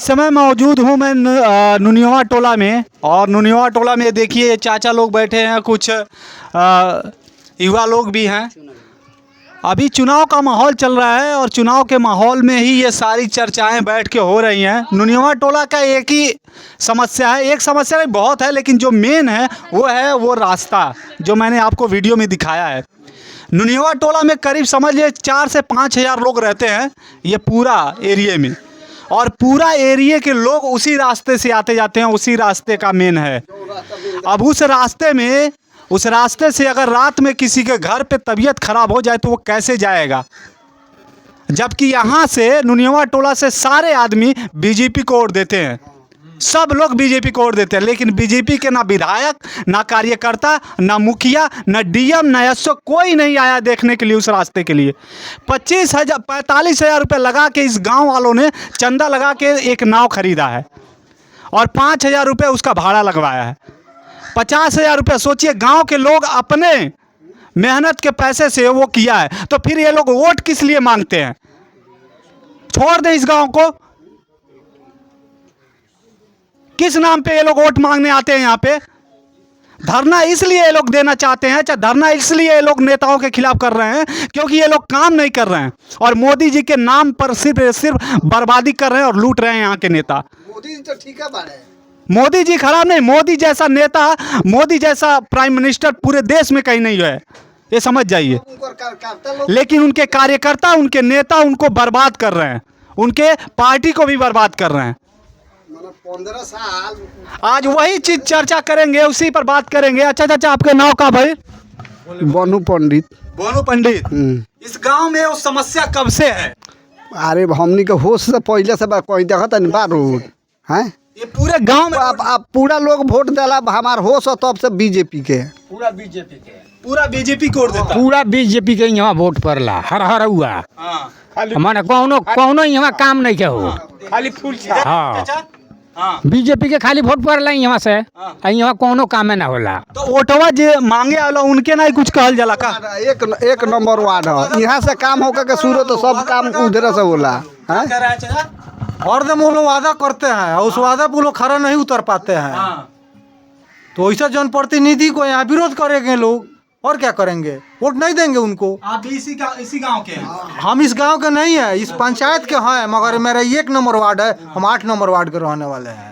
समय मौजूद हूँ मैं नुनियावा टोला में। और नुनियावा टोला में देखिए चाचा लोग बैठे हैं, कुछ युवा लोग भी हैं। अभी चुनाव का माहौल चल रहा है और चुनाव के माहौल में ही ये सारी चर्चाएं बैठ के हो रही हैं। नुनियावा टोला का एक ही समस्या है, एक समस्या नहीं बहुत है, लेकिन जो मेन है वो रास्ता, जो मैंने आपको वीडियो में दिखाया है। नुनियावा टोला में करीब समझिए 4 से 5 हज़ार लोग रहते हैं ये पूरा एरिए में, और पूरा एरिए के लोग उसी रास्ते से आते जाते हैं, उसी रास्ते का मेन है। अब उस रास्ते से अगर रात में किसी के घर पे तबीयत खराब हो जाए तो वो कैसे जाएगा, जबकि यहाँ से नुनियावा टोला से सारे आदमी बीजेपी को वोट देते हैं, सब लोग बीजेपी को वोट देते हैं। लेकिन बीजेपी के ना विधायक, ना कार्यकर्ता, ना मुखिया, ना डीएम, ना एसओ कोई नहीं आया देखने के लिए उस रास्ते के लिए। 45,000 रुपये लगा के इस गांव वालों ने चंदा लगा के एक नाव खरीदा है और 5,000 रुपये उसका भाड़ा लगवाया है। 50,000 रुपये सोचिए, गांव के लोग अपने मेहनत के पैसे से वो किया है, तो फिर ये लोग वोट किस लिए मांगते हैं? छोड़ दें इस गांव को। किस नाम पे ये लोग वोट मांगने आते हैं यहाँ पे? धरना इसलिए ये लोग देना चाहते हैं, चाहे धरना इसलिए ये लोग नेताओं के खिलाफ कर रहे हैं क्योंकि ये लोग काम नहीं कर रहे हैं और मोदी जी के नाम पर सिर्फ बर्बादी कर रहे हैं और लूट रहे हैं यहाँ के नेता। मोदी जी तो ठीक है बात है, मोदी जी खराब नहीं, मोदी जैसा नेता, मोदी जैसा प्राइम मिनिस्टर पूरे देश में कहीं नहीं है, ये समझ जाइए। लेकिन उनके कार्यकर्ता, उनके नेता उनको बर्बाद कर रहे हैं, उनके पार्टी को भी बर्बाद कर रहे हैं। 15 साल आज वही चीज चर्चा करेंगे, उसी पर बात करेंगे। अच्छा चाचा, आपके नाम का भाई? बोनू पंडित। बोनू पंडित। इस गांव में वो समस्या कब से है? अरे हमनी के होश से पहले से कोई देखता नहीं बा रोड है, ये पूरे गांव में अब पूरा लोग वोट दिला हमार होश हो तब से बीजेपी के, पूरा बीजेपी को वोट देता, पूरा बीजेपी के यहाँ वोट पड़ला हर हर हुआ। माने कौनो यहाँ काम नहीं के हो, खाली फूल। हाँ हाँ, बीजेपी के खाली वोट पड़ला यहाँ से, यहाँ कौनो काम ना होला। तो वोटवा जे मांगे वाला उनके ना कुछ कहल जाला का? एक नंबर वार्ड है, यहाँ से काम होकर के शुरू तो सब काम उधर से होला। हरदम वो लोग वादा करते हैं और उस वादा पे वो लोग खरा नहीं उतर पाते हैं। तो ऐसा जनप्रतिनिधि को यहाँ विरोध करेंगे लोग, और क्या करेंगे? वोट नहीं देंगे उनको। आप इसी गांव के हैं? हम इस गांव के नहीं है, इस पंचायत के हैं, मगर मेरा 1 नंबर वार्ड है, हम 8 नंबर वार्ड के रहने वाले हैं,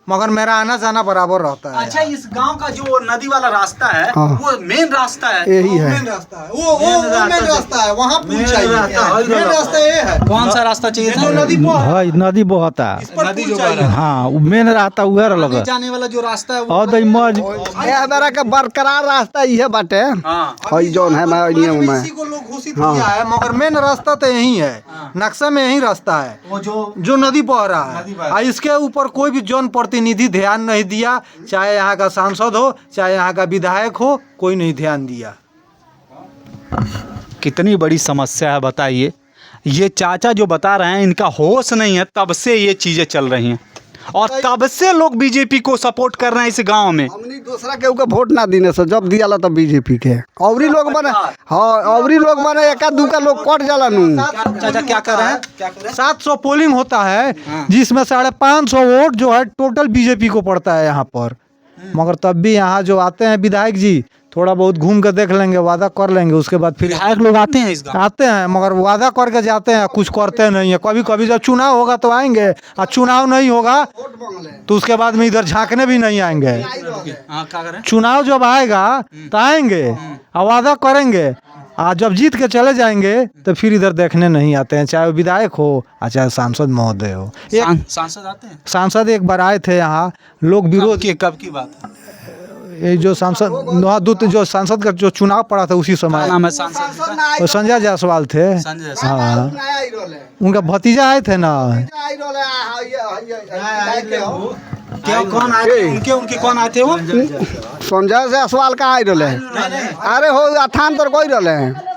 मगर मेरा आना जाना बराबर रहता है। अच्छा, इस गांव का जो नदी वाला रास्ता है वो मेन रास्ता है? यही है, मेन रास्ता है, वो मेन रास्ता है, वहाँ पुल चाहिए। मेन रास्ता ये है। कौन सा रास्ता चाहिए था? नदी नदी बहता, नदी जो बह रहा है। हाँ मेन रास्ता उधर लगा जाने वाला जो रास्ता है वो और हमारा का बरकरार रास्ता ये बाटे हई जौन है मैं नियम में इसी को लोग घोषित किया है, मगर मेन रास्ता तो यही है, नक्शा में यही रास्ता है वो जो नदी बह रहा है। और इसके ऊपर कोई भी जनप्रतिनिधि ध्यान नहीं दिया, चाहे यहाँ का सांसद हो, चाहे यहाँ का विधायक हो, कोई नहीं ध्यान दिया। कितनी बड़ी समस्या है बताइए। ये चाचा जो बता रहे हैं इनका होश नहीं है, तब से ये चीजें चल रही हैं और तब से लोग बीजेपी को सपोर्ट कर रहे हैं इस गांव में। हमनी दूसरा के ऊपर वोट ना देने से जब दिया तो बीजेपी के औरी लोग बने। हाँ औरी लोग बने, एका दूका लोग कट जाला नू। चाचा क्या कर रहे हैं? 700 पोलिंग होता है, जिसमें 550 वोट जो है टोटल बीजेपी को पड़ता है यहाँ पर। मगर तब भी यहाँ जो आते हैं विधायक जी, थोड़ा बहुत घूम कर देख लेंगे, वादा कर लेंगे, उसके बाद फिर विधायक लोग आते हैं इस गांव? आते हैं, मगर वादा करके जाते हैं, कुछ करते नहीं है। कभी कभी जब चुनाव होगा तो आएंगे, और चुनाव नहीं होगा तो उसके बाद में इधर झांकने भी नहीं आएंगे। हाँ, क्या करें? चुनाव जब आएगा तो आएंगे और वादा करेंगे, और जब जीत के चले जाएंगे तो फिर इधर देखने नहीं आते हैं, चाहे विधायक हो और चाहे सांसद महोदय हो। सांसद आते हैं? सांसद एक बार आए थे यहाँ, लोग विरोध की कब की बात है? ये जो सांसद जो सांसद का जो चुनाव पड़ा था उसी समय, नाम है सांसद का? वो संजय जायसवाल थे। संजय। हाँ, उनका भतीजा आए थे ना। क्या कौन आए थे? उनके कौन आए थे वो? संजय जायसवाल का आई रहे। अरे हो अथान तर कोई रहे।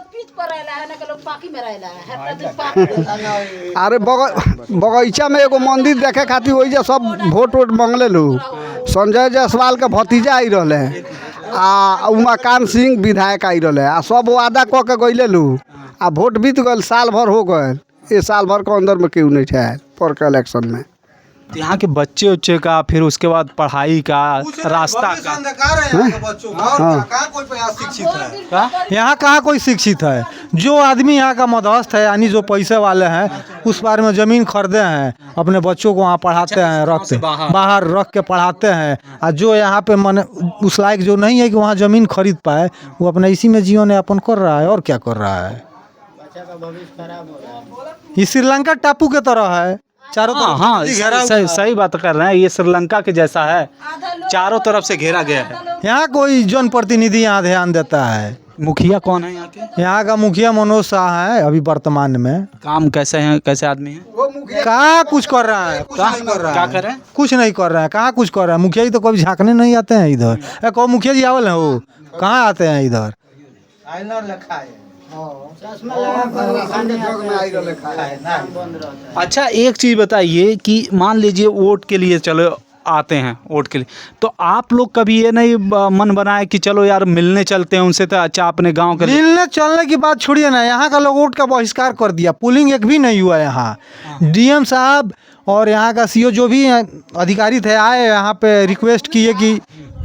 अरे बगीचा में एगो मंदिर देखे खातिर वही सब वोट मांगले लोग। संजय जायसवाल के भतीजा आई रहे, आ उमाकांत सिंह विधायक आई रहे, आ सब वादा कह के गईले लोग, आ वोट बीत गए, साल भर हो गए, ये साल भर के अंदर में क्यों नहीं है। पर के इलेक्शन में। तो यहाँ के बच्चे उच्चे का, फिर उसके बाद पढ़ाई का, रास्ता का, यहाँ कहाँ कोई शिक्षित है। जो आदमी यहाँ का मध्यस्थ है, यानी जो पैसे वाले हैं, उस बारे में ज़मीन खरीदे हैं, अपने बच्चों को वहाँ पढ़ाते हैं, रखते बाहर रख के पढ़ाते हैं। और जो यहाँ पे मन उस लायक जो नहीं है कि वहाँ ज़मीन खरीद पाए, वो अपना इसी में जीवन यापन कर रहा है, और क्या कर रहा है। ये श्रीलंका टापू के तरह है, चारों तरफ हाँ से घेरा सही सही बात कर रहे हैं। ये श्रीलंका के जैसा है, चारों तरफ से घेरा गया है। यहाँ कोई जनप्रतिनिधि यहाँ ध्यान देता है। मुखिया कौन है यहाँ के? यहाँ का मुखिया मनोज शाह है अभी वर्तमान में। काम कैसे हैं, कैसे आदमी है? कहाँ कुछ कर रहा है, कुछ नहीं कर रहा क्या है। कर रहे हैं? कुछ नहीं कर रहा है, कहाँ कुछ कर रहा है। मुखिया जी तो कभी झांकने नहीं आते हैं इधर। कहो मुखिया जी आवल है, वो कहाँ आते हैं इधर। अच्छा एक चीज़ बताइए कि मान लीजिए वोट के लिए चलो आते हैं वोट के लिए, तो आप लोग कभी ये नहीं मन बनाए कि चलो यार मिलने चलते हैं उनसे, तो अच्छा अपने गांव के लिए? मिलने चलने की बात छोड़िए ना, यहाँ का लोग वोट का बहिष्कार कर दिया। पुलिंग एक भी नहीं हुआ यहाँ। डीएम साहब और यहाँ का सीओ जो भी अधिकारी थे आए यहाँ पे, रिक्वेस्ट किए कि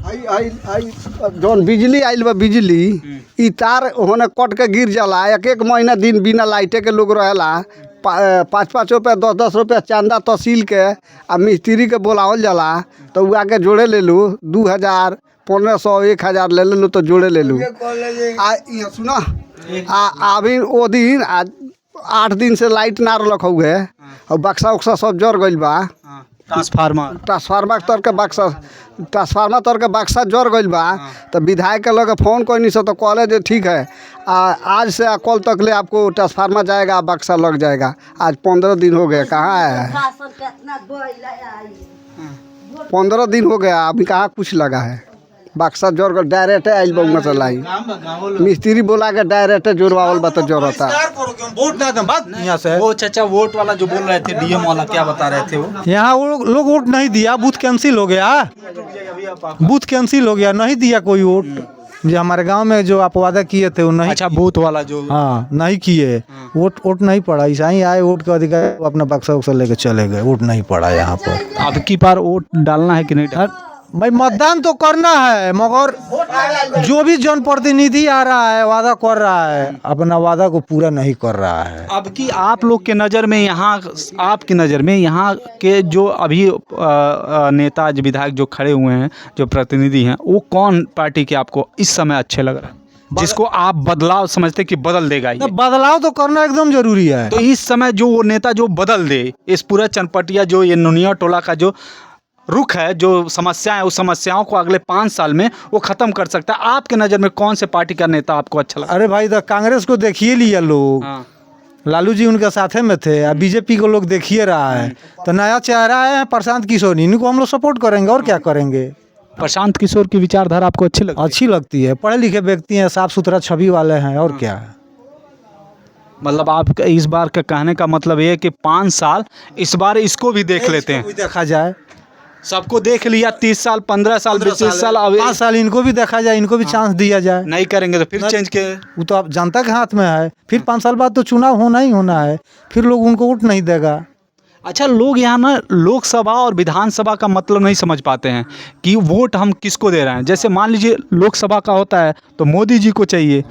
जौन बिजली आइल बा, बिजली ई तार होने कट के गिर जाला। एक एक महीना दिन बिना लाइटे के लोग रहेला। 5-5 रुपया 10-10 रुपया चांदा तहसील के आ मिस्त्री के बोलावल जाला, तो उ आके जोड़े ले लू 2000 1500 1000 ले लू तो जोड़े ले लू। आ ये सुनो, अभी वो दिन 8 दिन से लाइट ना रख हुए और बक्सा उक्सा सब जर गइल बा। ट्रांसफार्मर तर के बक्सा जर गइल बा। तो विधायक के लगे फ़ोन कोई से तो कहले जे ठीक है, आज से कल तक ले आपको ट्रांसफार्मर जाएगा, बक्सा लग जाएगा। आज 15 दिन हो गए, कहाँ है? 15 दिन हो गया, अभी कहाँ कुछ लगा है। बक्सा जोर कर डायरेक्ट आइल बा में चलाई, मिस्त्री बोला के डायरेक्ट जोड़वावल बा तो जोड़ता। वोट ना दें बात यहाँ से। वो चाचा वोट वाला जो बोल रहे थे, डीएम वाला, क्या बता रहे थे वो? यहाँ वो लोग वोट नहीं दिया, बूथ कैंसिल हो गया। बूथ कैंसिल हो गया, नहीं दिया कोई वोट। जो हमारे गांव में जो आप वादा किए थे वो नहीं। अच्छा बूथ वाला जो, हाँ नहीं किए, वोट नहीं पड़ा। ऐसा ही आए वोट के अधिकारी अपना बक्सा उक्सा लेके चले गए, वोट नहीं पड़ा यहाँ पर। अब की बार वोट डालना है कि नहीं डालना? भाई मतदान तो करना है, मगर जो भी जनप्रतिनिधि आ रहा है वादा कर रहा है, अपना वादा को पूरा नहीं कर रहा है। अब की आप लोग के नज़र में, यहाँ आपकी नज़र में यहाँ के जो अभी नेता विधायक जो खड़े हुए हैं, जो प्रतिनिधि हैं, वो कौन पार्टी के आपको इस समय अच्छे लग रहा है, जिसको आप बदलाव समझते कि बदल देगा ये? बदलाव तो करना एकदम जरूरी है। तो इस समय जो वो नेता जो बदल दे इस पूरा चनपटिया जो ये नुनिया टोला का जो रुख है, जो समस्याएं, उस समस्याओं को अगले 5 साल में वो ख़त्म कर सकता है, आपके नज़र में कौन से पार्टी का नेता आपको अच्छा लगा? अरे भाई, तो कांग्रेस को देखिए लिया लोग। लालू जी उनके साथे में थे। अब बीजेपी को लोग देखिए रहा है, तो नया चेहरा है प्रशांत किशोर, इनको हम लोग सपोर्ट करेंगे, और क्या करेंगे। प्रशांत किशोर की विचारधारा आपको अच्छी लगती है? अच्छी लगती है, पढ़े लिखे व्यक्ति हैं, साफ सुथरा छवि वाले हैं, और क्या। मतलब आप इस बार का कहने का मतलब ये है कि 5 साल इस बार इसको भी देख लेते हैं, देखा जाए। सबको देख लिया, 30 साल 15 साल 25 साल, अब 5 साल इनको भी देखा जाए, इनको भी चांस दिया जाए। नहीं करेंगे तो फिर चेंज के, वो तो आप जनता के हाथ में है। फिर 5 साल बाद तो चुनाव होना ही होना है, फिर लोग उनको वोट नहीं देगा। अच्छा लोग यहाँ ना लोकसभा और विधानसभा का मतलब नहीं समझ पाते हैं कि वोट हम किसको दे रहे हैं। जैसे मान लीजिए लोकसभा का होता है तो मोदी जी को चाहिए,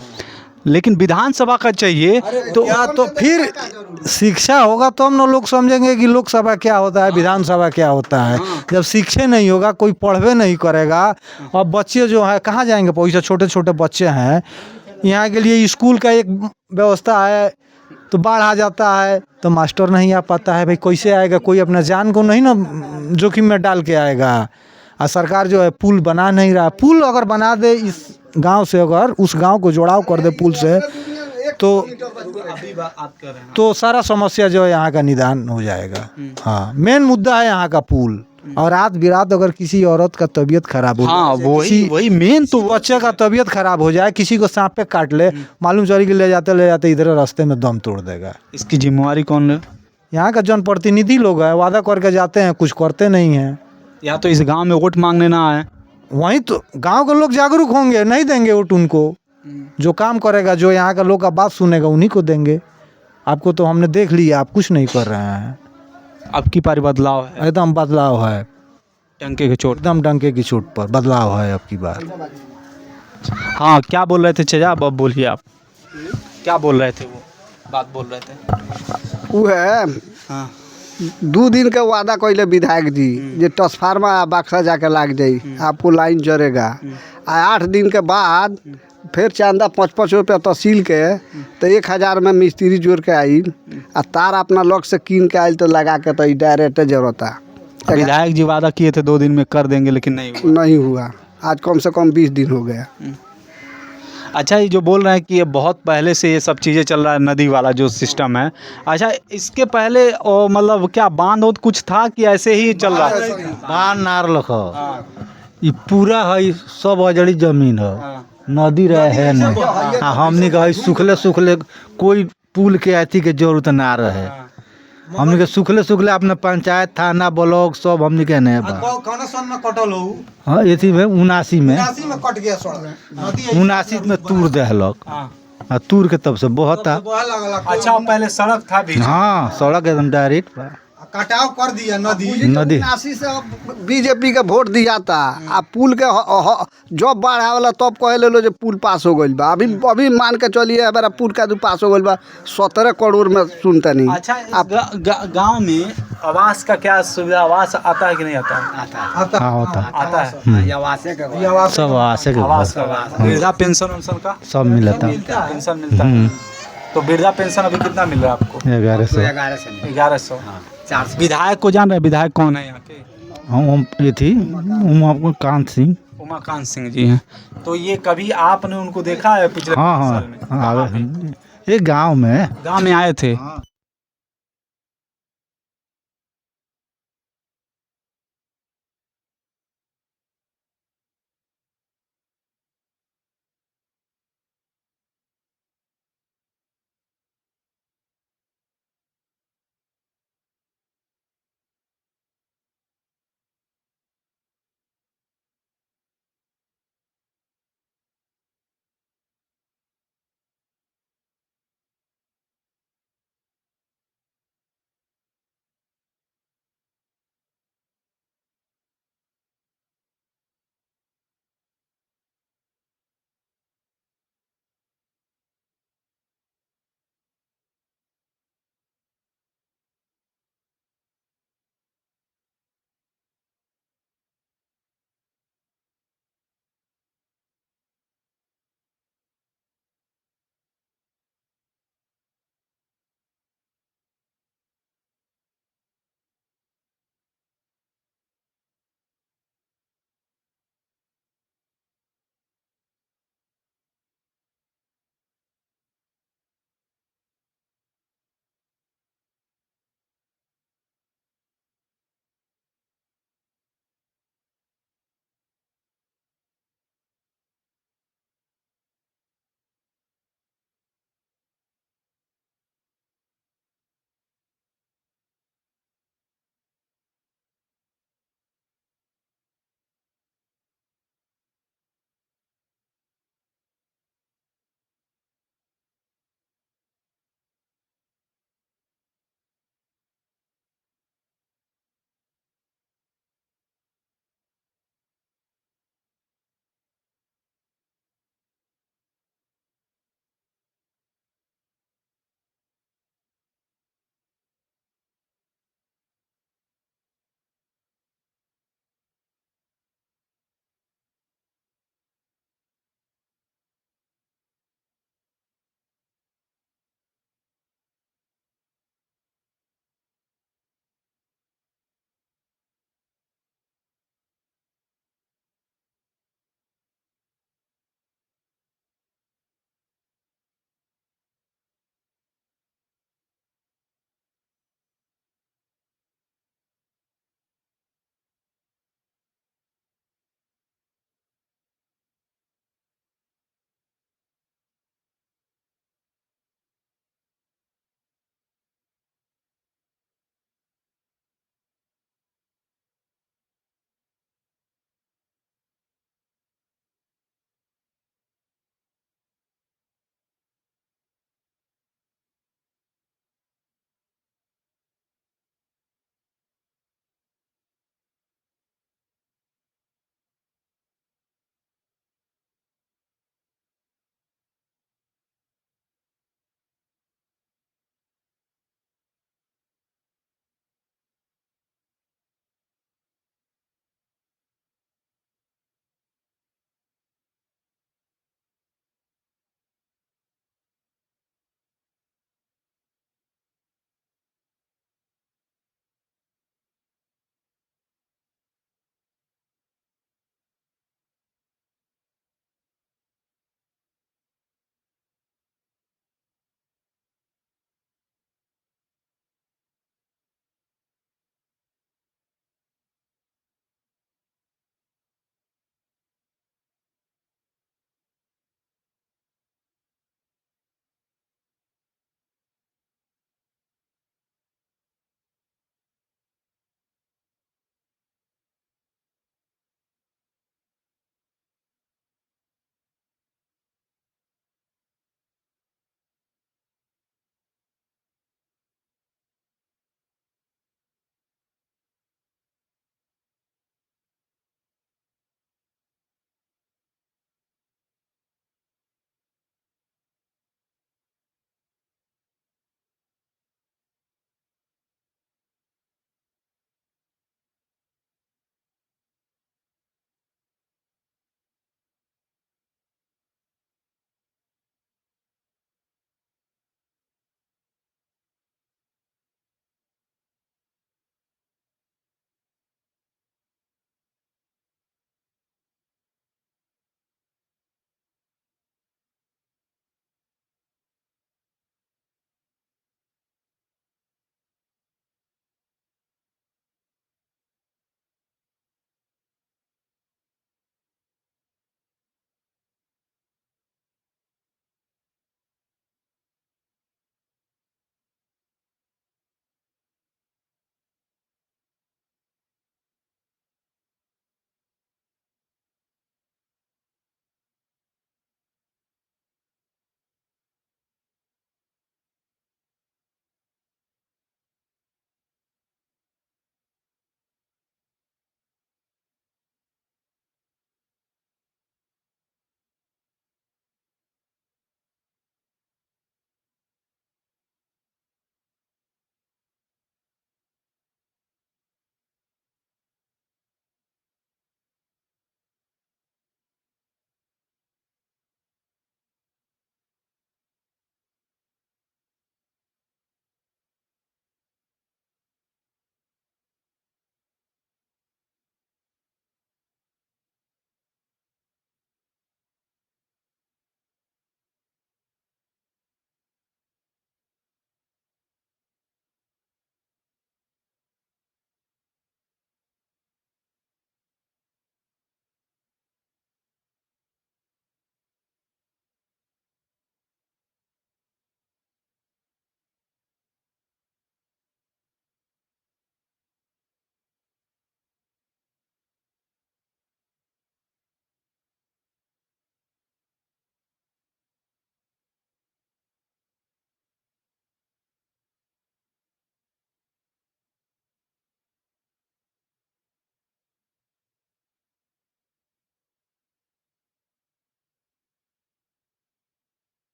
लेकिन विधानसभा का चाहिए तो फिर शिक्षा होगा तो हम ना लोग समझेंगे कि लोकसभा क्या होता है, विधानसभा क्या होता है। जब शिक्षा नहीं होगा, कोई पढ़वे नहीं करेगा, और बच्चे जो है कहाँ जाएंगे पैसा। छोटे छोटे बच्चे हैं, यहाँ के लिए स्कूल का एक व्यवस्था है, तो बाढ़ आ जाता है तो मास्टर नहीं आ पाता है। भाई कैसे आएगा, कोई अपना जान को नहीं ना जोखिम में डाल के आएगा। और सरकार जो है पुल बना नहीं रहा। पुल अगर बना दे इस गांव से, अगर उस गांव को जोड़ाव कर दे पुल से, तो सारा समस्या जो है यहाँ का निदान हो जाएगा। हाँ, मेन मुद्दा है यहाँ का पुल। और रात बिरात अगर किसी औरत का तबीयत खराब हो, हाँ वही मेन, तो बच्चे का तबीयत खराब हो जाए, किसी को सांप पे काट ले, मालूम चली कि ले जाते इधर रास्ते में दम तोड़ देगा। इसकी जिम्मेवारी कौन ले? यहाँ का जनप्रतिनिधि लोग है, वादा करके जाते हैं, कुछ करते नहीं हैं। या तो इस गांव में वोट मांगने ना आए, वहीं तो गांव के लोग जागरूक होंगे, नहीं देंगे वोट उनको। जो काम करेगा, जो यहाँ का लोग का बात सुनेगा, उन्हीं को देंगे। आपको तो हमने देख लिया, आप कुछ नहीं कर रहे हैं। अब की बार बदलाव है, एकदम बदलाव है, टंके के चोट। एकदम डंके की चोट पर बदलाव है अब की बार। हाँ, क्या बोल रहे थे चचा? अब बोलिए आप, क्या बोल रहे थे? वो बात बोल रहे थे। वो है हाँ 2 दिन के वादा कैले विधायक जी जे ट्रांसफार्मर आ बक्सा जाके लाग जाई, आपको लाइन जरेगा। आ 8 दिन के बाद फिर चांदा 5-5 रुपया तहसील के, तो 1000 में मिस्त्री जोड़ के आइल आ तार अपना लग से कीन के आइल तो लगा के तो डायरेक्ट जरूरता विधायक जी वादा किए थे 2 दिन में कर देंगे, लेकिन नहीं हुआ। नहीं हुआ। आज कम से कम 20 दिन हो गया। अच्छा, ये जो बोल रहे हैं कि ये बहुत पहले से ये सब चीज़ें चल रहा है, नदी वाला जो सिस्टम है, अच्छा इसके पहले मतलब क्या बांध हो कुछ था कि ऐसे ही चल रहा है? बाढ़ नार लख ई पूरा है सब अजड़ी जमीन है, नदी रहे है नहीं। आ हमनी के है सुखले सुखले कोई पुल के अथी के जरूरत ना रहे। हमनी के सुखले सुखले अपने पंचायत थाना ब्लॉक सब हमनी के नहीं बा। कौन सन में कटल हो? हाँ एथी में 79 में में कट गया सड़क, नदी 79 में तूर देहलक आ तूर के तब से बहुत था। अच्छा, पहले सड़क था भी? हाँ सड़क एकदम डायरेक्ट बा। कटाव कर दिया नदी। नदी 79 से बीजेपी के वोट दिया था। आ पुल के जब बाढ़ आवेला तब कहे लो जो पुल पास हो गई बा। अभी मान के चलिए हमारा पुल का जो पास हो गई बा 17 करोड़ में सुनते नहीं। अच्छा, गांव में आवास का क्या सुविधा, आवास आता है कि नहीं आता? हाँ होता आता है। सब आसे के आवास का, वृद्धा पेंशन उनसन का सब मिलता। पेंशन मिलता है। तो वृद्धा पेंशन अभी कितना मिल रहा है आपको? 1100। 1100। विधायक को जान रहे हैं? विधायक कौन है यहाँ के? हम ये थी उमाकांत सिंह। उमाकांत सिंह जी हैं। तो ये कभी आपने उनको देखा है पिछले हाँ 5 साल में? हाँ ये गांव में गांव में आए थे।